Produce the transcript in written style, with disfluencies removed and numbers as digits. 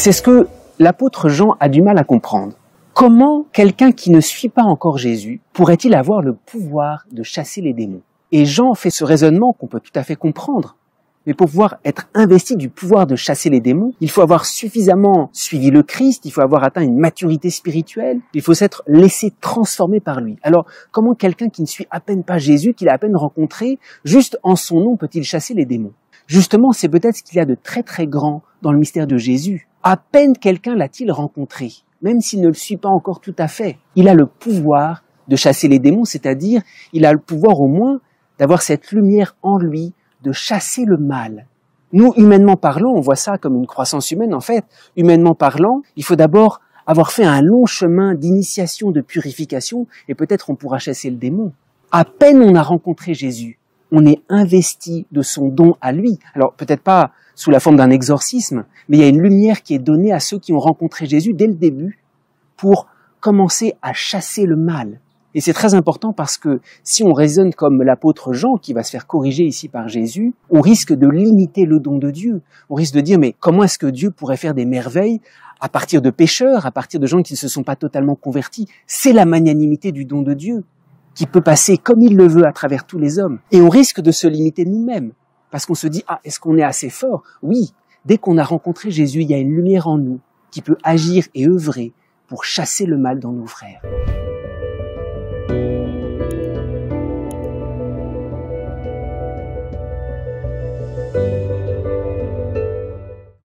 C'est ce que l'apôtre Jean a du mal à comprendre. Comment quelqu'un qui ne suit pas encore Jésus pourrait-il avoir le pouvoir de chasser les démons? Et Jean fait ce raisonnement qu'on peut tout à fait comprendre. Mais pour pouvoir être investi du pouvoir de chasser les démons, il faut avoir suffisamment suivi le Christ, il faut avoir atteint une maturité spirituelle, il faut s'être laissé transformer par lui. Alors, comment quelqu'un qui ne suit à peine pas Jésus, qu'il a à peine rencontré, juste en son nom peut-il chasser les démons? Justement, c'est peut-être ce qu'il y a de très très grand dans le mystère de Jésus. À peine quelqu'un l'a-t-il rencontré, même s'il ne le suit pas encore tout à fait. Il a le pouvoir de chasser les démons, c'est-à-dire, il a le pouvoir au moins d'avoir cette lumière en lui, de chasser le mal. Nous, humainement parlant, on voit ça comme une croissance humaine. En fait, humainement parlant, il faut d'abord avoir fait un long chemin d'initiation, de purification, et peut-être on pourra chasser le démon. À peine on a rencontré Jésus, on est investi de son don à lui. Alors, peut-être pas sous la forme d'un exorcisme, mais il y a une lumière qui est donnée à ceux qui ont rencontré Jésus dès le début pour commencer à chasser le mal. Et c'est très important parce que si on raisonne comme l'apôtre Jean, qui va se faire corriger ici par Jésus, on risque de limiter le don de Dieu. On risque de dire, mais comment est-ce que Dieu pourrait faire des merveilles à partir de pécheurs, à partir de gens qui ne se sont pas totalement convertis? C'est la magnanimité du don de Dieu qui peut passer comme il le veut à travers tous les hommes. Et on risque de se limiter nous-mêmes parce qu'on se dit, ah, est-ce qu'on est assez fort? Oui, dès qu'on a rencontré Jésus, il y a une lumière en nous qui peut agir et œuvrer pour chasser le mal dans nos frères.